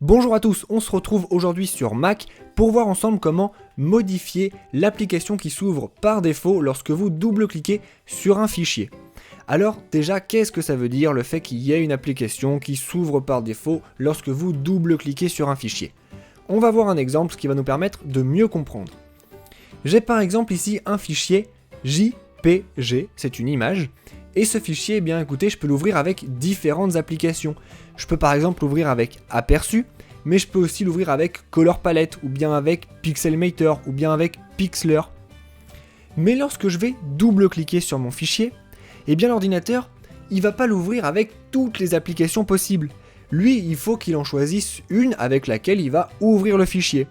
Bonjour à tous, on se retrouve aujourd'hui sur Mac pour voir ensemble comment modifier l'application qui s'ouvre par défaut lorsque vous double-cliquez sur un fichier. Alors déjà, qu'est-ce que ça veut dire le fait qu'il y ait une application qui s'ouvre par défaut lorsque vous double-cliquez sur un fichier? On va voir un exemple qui va nous permettre de mieux comprendre. J'ai par exemple ici un fichier JPG, c'est une image, et ce fichier, eh bien écoutez, je peux l'ouvrir avec différentes applications. Je peux par exemple l'ouvrir avec Aperçu, mais je peux aussi l'ouvrir avec Color Palette, ou bien avec Pixelmator, ou bien avec Pixlr. Mais lorsque je vais double-cliquer sur mon fichier, eh bien l'ordinateur, il va pas l'ouvrir avec toutes les applications possibles. Lui, il faut qu'il en choisisse une avec laquelle il va ouvrir le fichier.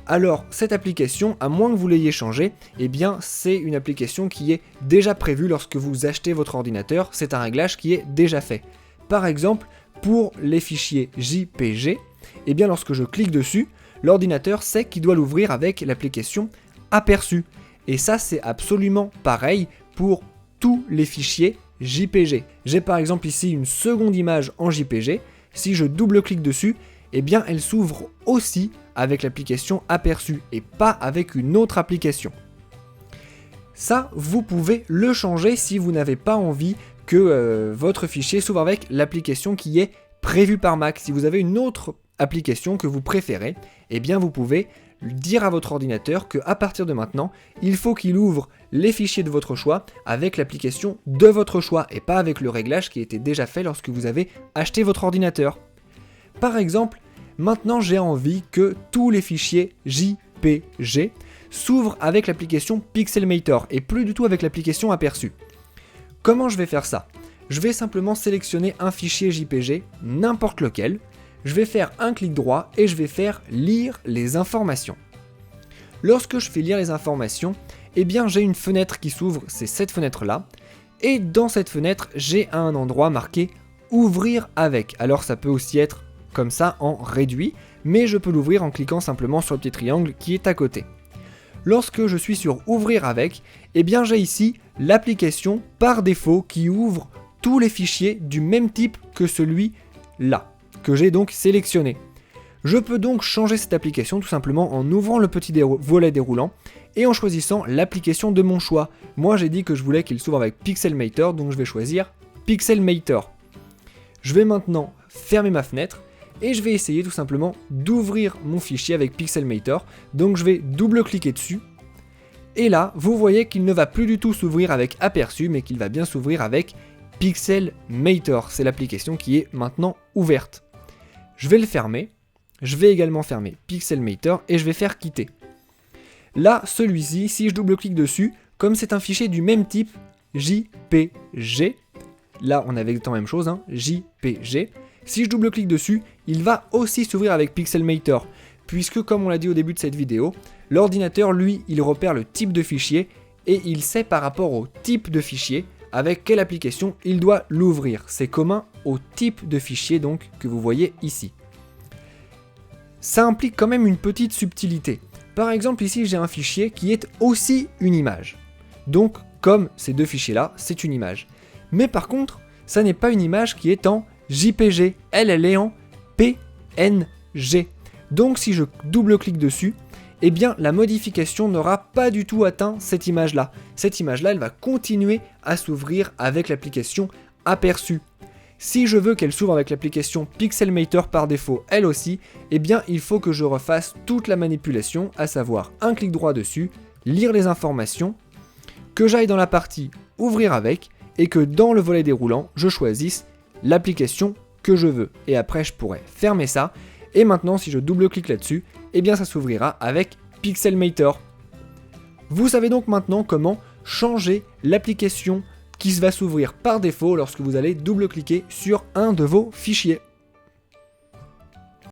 Alors, cette application, à moins que vous l'ayez changée, eh bien, c'est une application qui est déjà prévue lorsque vous achetez votre ordinateur, c'est un réglage qui est déjà fait. Par exemple, pour les fichiers JPG, eh bien, lorsque je clique dessus, l'ordinateur sait qu'il doit l'ouvrir avec l'application Aperçu. Et ça, c'est absolument pareil pour tous les fichiers JPG. J'ai par exemple ici une seconde image en JPG, si je double-clique dessus, eh bien, elle s'ouvre aussi avec l'application Aperçu et pas avec une autre application. Ça, vous pouvez le changer si vous n'avez pas envie que votre fichier s'ouvre avec l'application qui est prévue par Mac. Si vous avez une autre application que vous préférez, eh bien vous pouvez dire à votre ordinateur qu'à partir de maintenant, il faut qu'il ouvre les fichiers de votre choix avec l'application de votre choix et pas avec le réglage qui était déjà fait lorsque vous avez acheté votre ordinateur. Par exemple, maintenant j'ai envie que tous les fichiers JPG s'ouvrent avec l'application Pixelmator et plus du tout avec l'application Aperçu. Comment je vais faire ça? Je vais simplement sélectionner un fichier JPG, n'importe lequel, je vais faire un clic droit et je vais faire lire les informations. Lorsque je fais lire les informations, eh bien j'ai une fenêtre qui s'ouvre, c'est cette fenêtre là, et dans cette fenêtre j'ai un endroit marqué ouvrir avec. Alors ça peut aussi être comme ça en réduit, mais je peux l'ouvrir en cliquant simplement sur le petit triangle qui est à côté. Lorsque je suis sur ouvrir avec, eh bien j'ai ici l'application par défaut qui ouvre tous les fichiers du même type que celui-là, que j'ai donc sélectionné. Je peux donc changer cette application tout simplement en ouvrant le petit volet déroulant et en choisissant l'application de mon choix. Moi j'ai dit que je voulais qu'il s'ouvre avec Pixelmator, donc je vais choisir Pixelmator. Je vais maintenant fermer ma fenêtre et je vais essayer tout simplement d'ouvrir mon fichier avec Pixelmator. Donc je vais double-cliquer dessus. Et là, vous voyez qu'il ne va plus du tout s'ouvrir avec Aperçu, mais qu'il va bien s'ouvrir avec Pixelmator. C'est l'application qui est maintenant ouverte. Je vais le fermer. Je vais également fermer Pixelmator et je vais faire quitter. Là, celui-ci, si je double-clique dessus, comme c'est un fichier du même type, JPG, là on avait exactement la même chose, JPG, si je double-clique dessus, il va aussi s'ouvrir avec Pixelmator, puisque comme on l'a dit au début de cette vidéo, l'ordinateur, lui, il repère le type de fichier et il sait par rapport au type de fichier avec quelle application il doit l'ouvrir. C'est commun au type de fichier donc que vous voyez ici. Ça implique quand même une petite subtilité. Par exemple, ici, j'ai un fichier qui est aussi une image. Donc, comme ces deux fichiers-là, c'est une image. Mais par contre, ça n'est pas une image qui est en JPG, elle est en PNG. Donc si je double-clique dessus, eh bien la modification n'aura pas du tout atteint cette image-là. Cette image-là, elle va continuer à s'ouvrir avec l'application Aperçu. Si je veux qu'elle s'ouvre avec l'application Pixelmator par défaut, elle aussi, eh bien il faut que je refasse toute la manipulation, à savoir un clic droit dessus, lire les informations, que j'aille dans la partie ouvrir avec, et que dans le volet déroulant, je choisisse l'application que je veux. Et après, je pourrais fermer ça. Et maintenant, si je double-clique là-dessus, eh bien, ça s'ouvrira avec Pixelmator. Vous savez donc maintenant comment changer l'application qui va s'ouvrir par défaut lorsque vous allez double-cliquer sur un de vos fichiers.